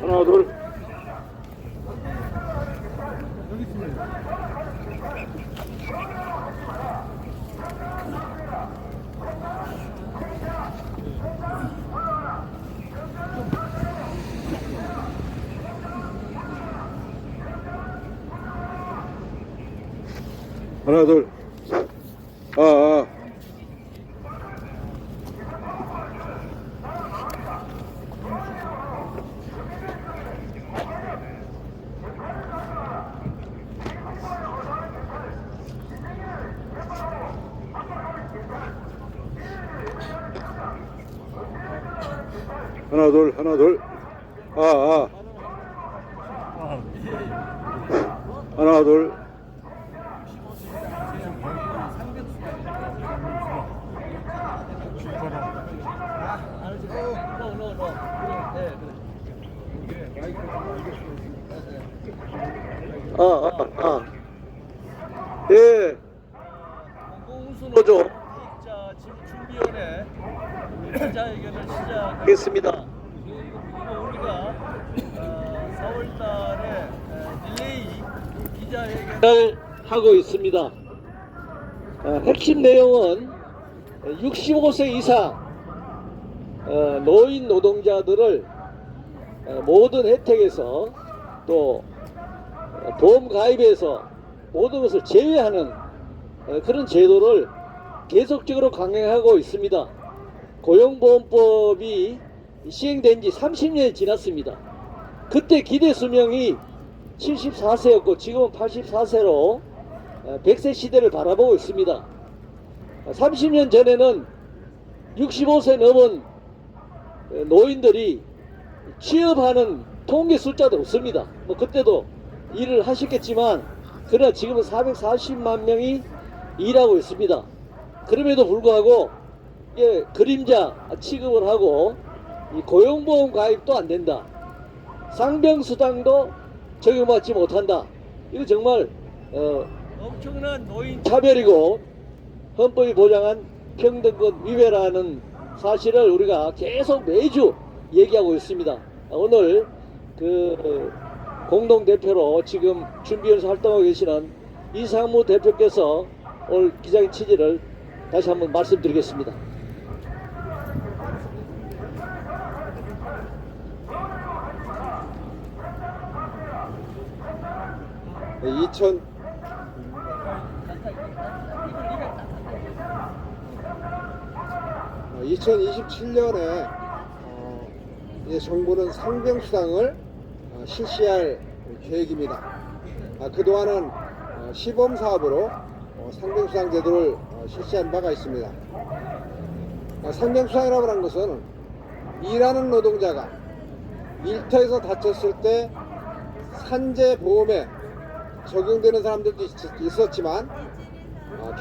하나, 둘. 하나, 둘. 하나, 둘, 하나, 둘. 하나, 둘. 예. 공수노조 준비위원회 기자회견을 시작하겠습니다. 우리가 4월달에 릴레이 기자회견을 하고 있습니다. 핵심 내용은 65세 이상 노인 노동자들을 모든 혜택에서 또 보험 가입에서 모든 것을 제외하는 그런 제도를 계속적으로 강행하고 있습니다. 고용보험법이 시행된 지 30년이 지났습니다. 그때 기대 수명이 74세였고 지금은 84세로 100세 시대를 바라보고 있습니다. 30년 전에는 65세 넘은 노인들이 취업하는 통계 숫자도 없습니다. 그때도 일을 하셨겠지만 그러나 지금은 440만 명이 일하고 있습니다. 그럼에도 불구하고 이게 그림자 취급을 하고 이 고용보험 가입도 안 된다. 상병수당도 적용받지 못한다. 이거 정말 엄청난 노인 차별이고 헌법이 보장한 평등권 위배라는 사실을 우리가 계속 매주 얘기하고 있습니다. 오늘 그 공동대표로 지금 준비위원회에서 활동하고 계시는 이상무 대표께서 오늘 기자회견 취지를 다시 한번 말씀드리겠습니다. 네, 2027년에 정부는 상병수당을 실시할 계획입니다. 그동안은 시범사업으로 상병수당 제도를 실시한 바가 있습니다. 상병수당이라고 하는 것은 일하는 노동자가 일터에서 다쳤을 때 산재보험에 적용되는 사람들도 있었지만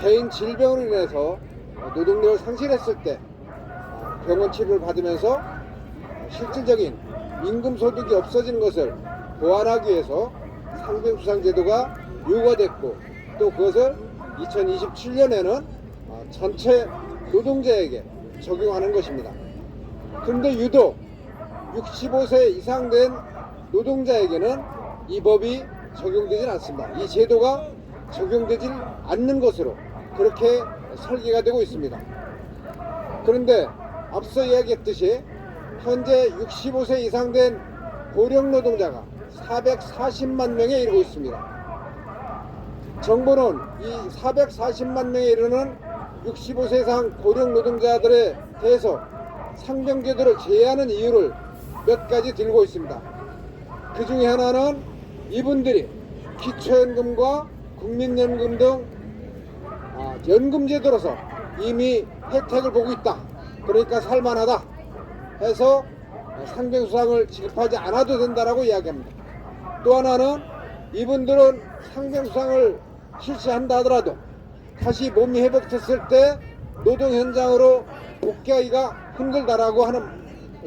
개인 질병으로 인해서 노동력을 상실했을 때 병원 치료를 받으면서 실질적인 임금소득이 없어지는 것을 보완하기 위해서 상병수당 제도가 요구됐고 또 그것을 2027년에는 전체 노동자에게 적용하는 것입니다. 그런데 유독 65세 이상 된 노동자에게는 이 법이 적용되질 않습니다. 이 제도가 적용되질 않는 것으로 그렇게 설계가 되고 있습니다. 그런데 앞서 이야기했듯이 현재 65세 이상 된 고령 노동자가 440만 명에 이르고 있습니다. 정부는 이 440만 명에 이르는 65세 이상 고령 노동자들에 대해서 상병제도를 제외하는 이유를 몇 가지 들고 있습니다. 그 중에 하나는 이분들이 기초연금과 국민연금 등 연금제도로서 이미 혜택을 보고 있다. 그러니까 살만하다 해서 상병수당을 지급하지 않아도 된다라고 이야기합니다. 또 하나는 이분들은 상병수당을 실시한다 하더라도 다시 몸이 회복됐을 때 노동 현장으로 복귀하기가 힘들다라고 하는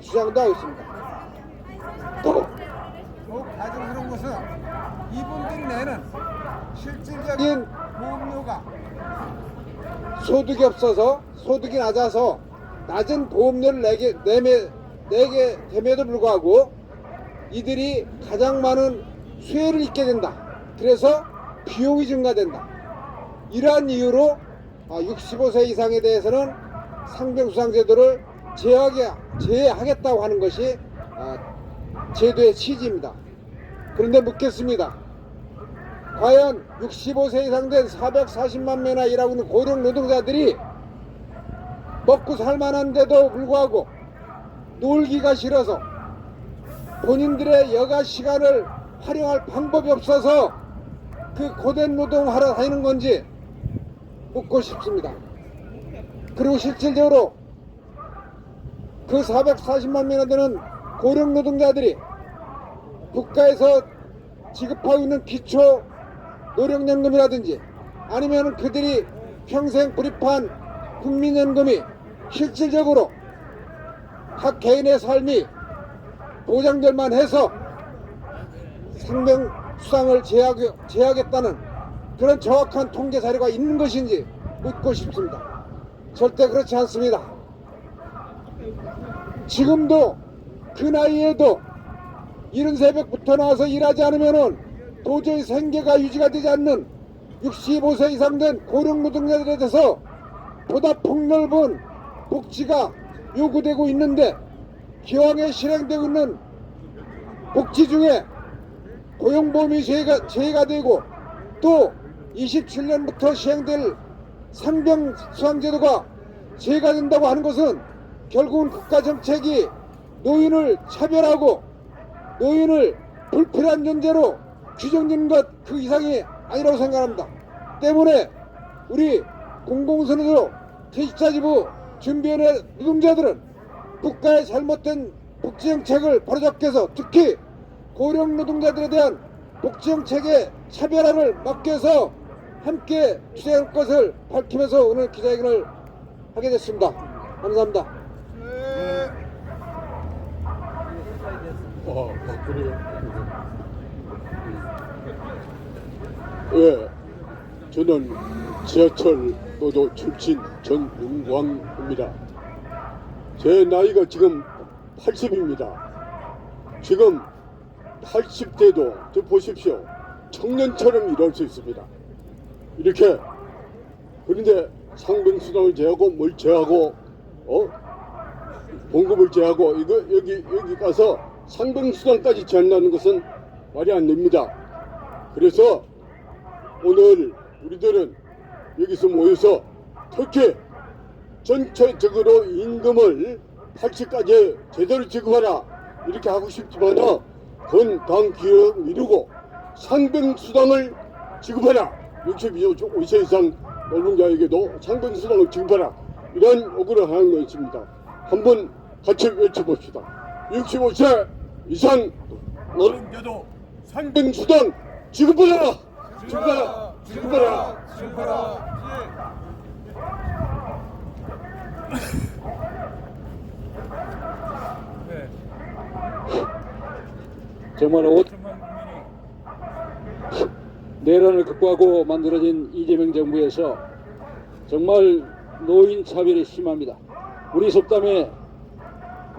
주장도 하고 있습니다. 또 가정스러운 것은 이분들 내는 실질적인 보험료가 소득이 없어서 소득이 낮아서 낮은 보험료를 내게 됨에도 불구하고 이들이 가장 많은 수혜를 입게 된다. 그래서 비용이 증가된다. 이러한 이유로 65세 이상에 대해서는 상병수당제도를 제외하겠다고 하는 것이 제도의 취지입니다. 그런데 묻겠습니다. 과연 65세 이상 된 440만 명이나 일하고 있는 고령 노동자들이 먹고 살만한데도 불구하고 놀기가 싫어서 본인들의 여가 시간을 활용할 방법이 없어서 그 고된 노동하러 다니는 건지 묻고 싶습니다. 그리고 실질적으로 그 440만 명이나 되는 고령 노동자들이 국가에서 지급하고 있는 기초 노령연금이라든지 아니면 그들이 평생 불입한 국민연금이 실질적으로 각 개인의 삶이 보장될 만해서 상병수당을 제하겠다는 그런 정확한 통계 자료가 있는 것인지 묻고 싶습니다. 절대 그렇지 않습니다. 지금도 그 나이에도 이른 새벽부터 나와서 일하지 않으면 도저히 생계가 유지가 되지 않는 65세 이상 된 고령 노동자들에 대해서 보다 폭넓은 복지가 요구되고 있는데 기왕에 실행되고 있는 복지 중에 고용보험이 제외가 되고 또 27년부터 시행될 상병수당제도가 제외가 된다고 하는 것은 결국은 국가정책이 노인을 차별하고 노인을 불필요한 존재로 규정된 것 그 이상이 아니라고 생각합니다. 때문에 우리 공공선언으로 제14지부 준비위원회 노동자들은 국가의 잘못된 복지정책을 바로잡기 위해서 특히 고령 노동자들에 대한 복지정책의 차별화를 막기 위해서 함께 투쟁할 것을 밝히면서 오늘 기자회견을 하게 됐습니다. 감사합니다. 그래요? 예, 저는 지하철 노조 출신 전윤광입니다. 제 나이가 지금 80입니다. 지금 80대도 저 보십시오. 청년처럼 일할 수 있습니다. 이렇게. 그런데 상병수당을 제하고 뭘 제하고 봉급을 제하고 이거 여기 가서 상병수당까지 제한다는 것은 말이 안 됩니다. 그래서 오늘 우리들은 여기서 모여서 특히 전체적으로 임금을 80까지 제대로 지급하라 이렇게 하고 싶지만 그건 당 기회를 미루고 상병수당을 지급하라. 65세 이상 노동자에게도 상병수당을 지급하라. 이런 요구를 하는 것입니다. 한번 같이 외쳐봅시다. 65세 이상 노동자도 상병수당 지급하라! 지급하라! 지급하라! 지급하라! 정말 내란을 극복하고 만들어진 이재명 정부에서 정말 노인 차별이 심합니다. 우리 속담에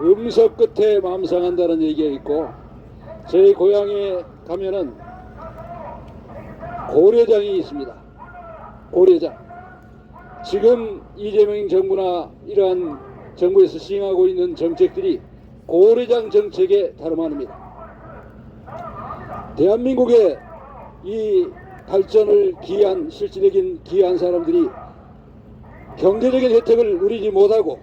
음석 끝에 마음 상한다는 얘기가 있고 저희 고향에 가면은 고려장이 있습니다. 고려장. 지금 이재명 정부나 이러한 정부에서 시행하고 있는 정책들이 고려장 정책의 다름 아닙니다. 대한민국의 이 발전을 기한 실질적인 기한 사람들이 경제적인 혜택을 누리지 못하고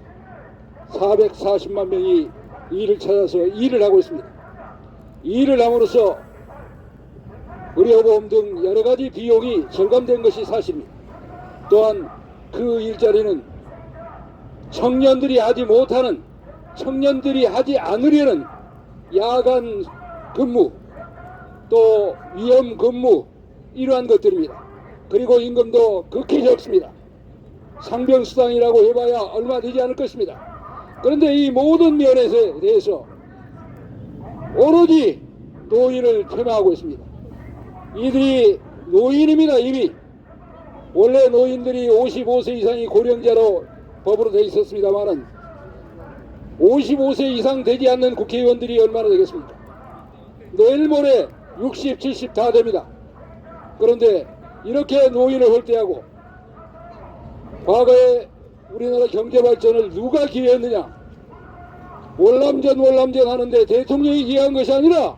440만 명이 일을 찾아서 일을 하고 있습니다. 일을 함으로써 의료보험 등 여러가지 비용이 절감된 것이 사실입니다. 또한 그 일자리는 청년들이 하지 못하는, 청년들이 하지 않으려는 야간 근무, 또 위험 근무, 이러한 것들입니다. 그리고 임금도 극히 적습니다. 상병수당이라고 해봐야 얼마 되지 않을 것입니다. 그런데 이 모든 면에 대해서 오로지 노인을 폄하하고 있습니다. 이들이 노인입니다. 이미 원래 노인들이 55세 이상이 고령자로 법으로 되어 있었습니다만은 55세 이상 되지 않는 국회의원들이 얼마나 되겠습니까? 내일 모레 60, 70 다 됩니다. 그런데 이렇게 노인을 홀대하고 과거에 우리나라 경제 발전을 누가 기여했느냐? 월남전 하는데 대통령이 기여한 것이 아니라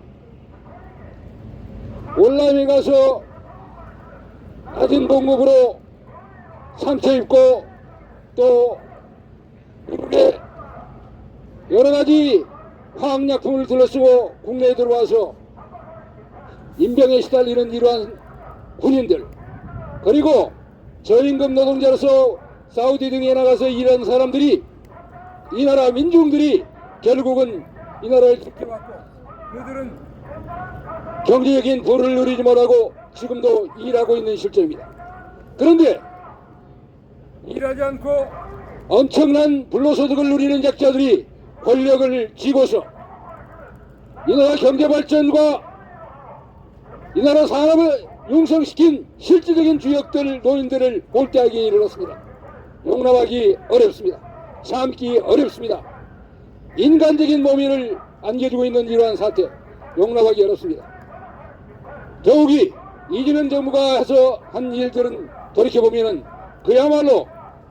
월남에 가서 낮은 봉급으로 상처 입고 또 미국에 여러 가지 화학약품을 둘러쓰고 국내에 들어와서 인병에 시달리는 이러한 군인들, 그리고 저임금 노동자로서 사우디 등에 나가서 일하는 사람들이, 이 나라 민중들이 결국은 이 나라를 지켜왔고 그들은 경제적인 부를 누리지 못하고 지금도 일하고 있는 실정입니다. 그런데 일하지 않고 엄청난 불로소득을 누리는 약자들이 권력을 쥐고서 이 나라 경제 발전과 이 나라 산업을 융성시킨 실질적인 주역들, 노인들을 홀대하기에 이르렀습니다. 용납하기 어렵습니다. 참기 어렵습니다. 인간적인 모면을 안겨주고 있는 이러한 사태, 용납하기 어렵습니다. 더욱이 이재명 정부가 해서 한 일들은 돌이켜보면은 그야말로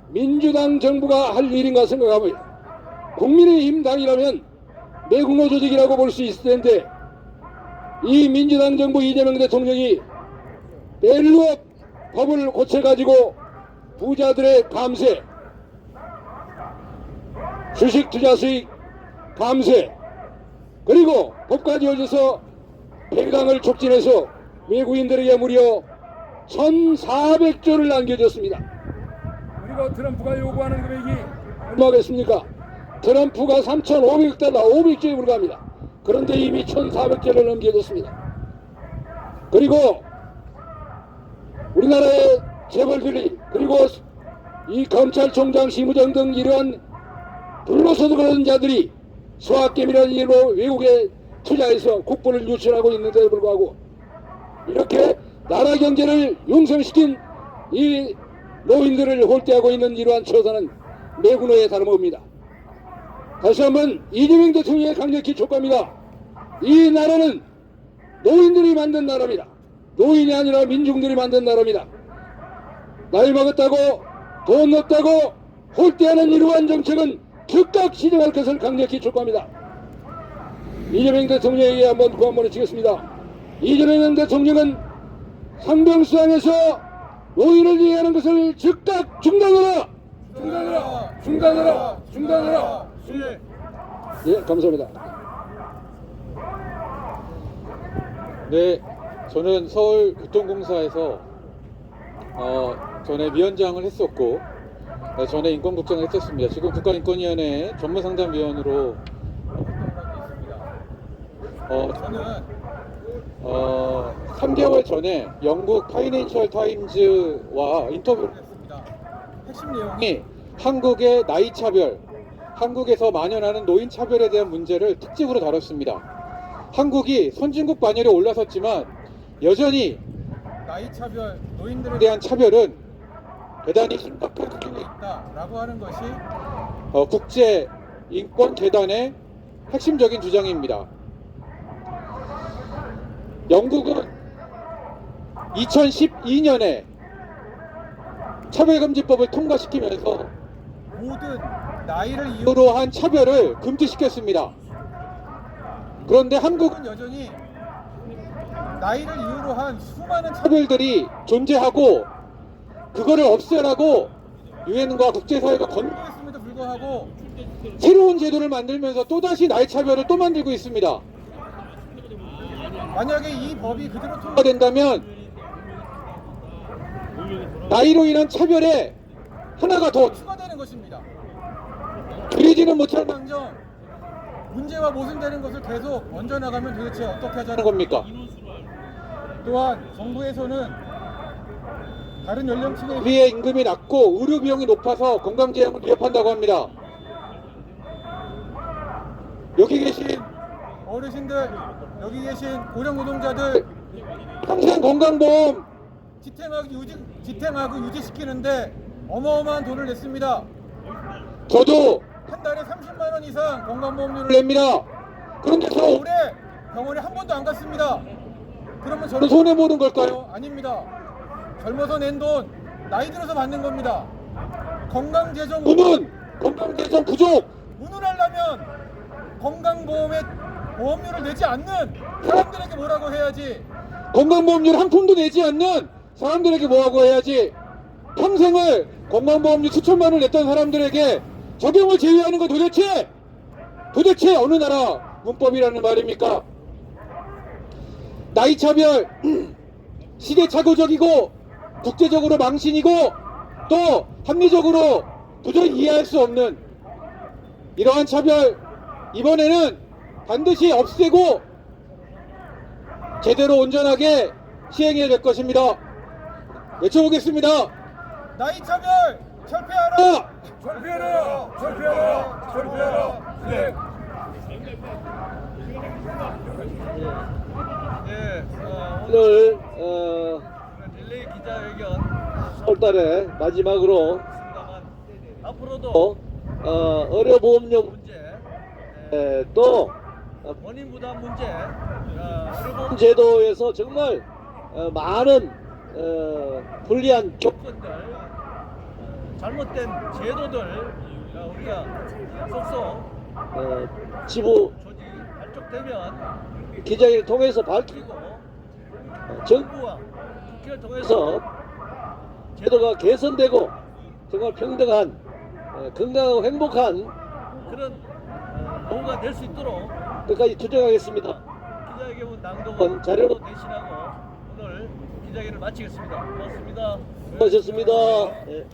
민주당 정부가 할 일인가 생각합니다. 국민의힘 당이라면 매국노 조직이라고 볼 수 있을 텐데, 이 민주당 정부 이재명 대통령이 벨루업 법을 고쳐가지고 부자들의 감세, 주식 투자 수익 감세, 그리고 법까지 올려서 배당을 촉진해서 외국인들에게 무려 1,400조를 남겨줬습니다. 그리고 트럼프가 요구하는 금액이 얼마겠습니까? 트럼프가 3,500달러, 500조에 불과합니다. 그런데 이미 1,400조를 넘겨줬습니다. 그리고 우리나라의 재벌들이, 그리고 이 검찰총장, 시무정 등 이러한 불로소득을 얻은 자들이 수학개미라는 일로 외국에 투자해서 국부를 유출하고 있는데도 불구하고 이렇게 나라 경제를 융성시킨 이 노인들을 홀대하고 있는 이러한 처사는 매국노에 다름없습니다. 다시 한번 이재명 대통령의 강력히 촉구합니다. 이 나라는 노인들이 만든 나라입니다. 노인이 아니라 민중들이 만든 나라입니다. 나이 먹었다고, 돈 없다고 홀대하는 이러한 정책은 즉각 시정할 것을 강력히 촉구합니다. 이재명 대통령에게 한번 구한번을 치겠습니다. 이재명 대통령은 상병수당에서 노인을 이해하는 것을 즉각 중단하라! 중단하라! 중단하라! 중단하라! 예, 감사합니다. 네, 저는 서울교통공사에서 전에 위원장을 했었고, 전에 인권국장을 했었습니다. 지금 국가인권위원회 전문상담위원으로 저는 3개월 전에 영국 파이낸셜 타임즈와 인터뷰를 했습니다. 핵심 내용이 한국의 나이 차별, 한국에서 만연하는 노인 차별에 대한 문제를 특집으로 다뤘습니다. 한국이 선진국 반열에 올라섰지만 여전히 나이 차별, 노인들에 대한 차별은 대단히 심각한 수준에 있다라고 하는 것이 국제인권재단의 핵심적인 주장입니다. 영국은 2012년에 차별금지법을 통과시키면서 모든 나이를 이유로 한 차별을 금지시켰습니다. 그런데 한국은 여전히 나이를 이유로 한 수많은 차별들이 존재하고 그거를 없애라고 유엔과 국제사회가 건조했음에도 불구하고 새로운 제도를 만들면서 또다시 나이 차별을 또 만들고 있습니다. 만약에 이 법이 그대로 통과된다면 나이로 인한 차별에 하나가 더 추가되는 것입니다. 그리지는 못할 망정 문제와 모순되는 것을 계속 얹어나가면 도대체 어떻게 하자는 겁니까? 또한 정부에서는 다른 연령층에 비해 임금이 낮고 의료 비용이 높아서 건강제약을 위협한다고 합니다. 여기 계신 어르신들, 여기 계신 고령 노동자들 평생 건강보험 지탱하고 유지시키는데 어마어마한 돈을 냈습니다. 저도 한 달에 30만 원 이상 건강보험료를 냅니다. 그런데 저 올해 병원에 한 번도 안 갔습니다. 그러면 저는 손해보는 걸까요? 아닙니다. 젊어서 낸 돈 나이 들어서 받는 겁니다. 건강재정 운운! 건강재정 부족! 운운하려면 건강보험에 보험료를 내지 않는 사람들에게 뭐라고 해야지. 건강보험료를 한 푼도 내지 않는 사람들에게 뭐라고 해야지. 평생을 건강보험료 수천만 원을 냈던 사람들에게 적용을 제외하는 건 도대체 어느 나라 문법이라는 말입니까? 나이차별 시대착오적이고 국제적으로 망신이고 또 합리적으로 도저히 이해할 수 없는 이러한 차별 이번에는 반드시 없애고 제대로 온전하게 시행해야 될 것입니다. 외쳐보겠습니다. 나이차별 철폐하라! 철폐하라! 철폐하라! 철폐하라! 네. 네, 오늘 릴레이 기자회견 4월달에 마지막으로 있습니다만 앞으로도 의료보험료 문제, 또 원인 부담 문제, 의료보험 제도에서 정말 많은 불리한 조건들, 잘못된 제도들 우리가 속속 지부 조직 발족되면 기자회를 통해서 밝히고 그리고 정부와 국회를 통해서 제도가 개선되고 정말 평등한 건강하고 행복한 그런 노후가 될 수 있도록 끝까지 투쟁하겠습니다. 기자회견 낭독은 자료로 대신하고 오늘 기자회견을 마치겠습니다. 고맙습니다. 수고하셨습니다. 예.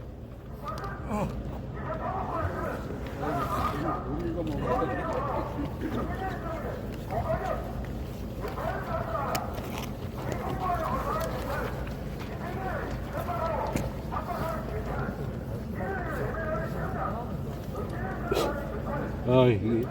아, 이게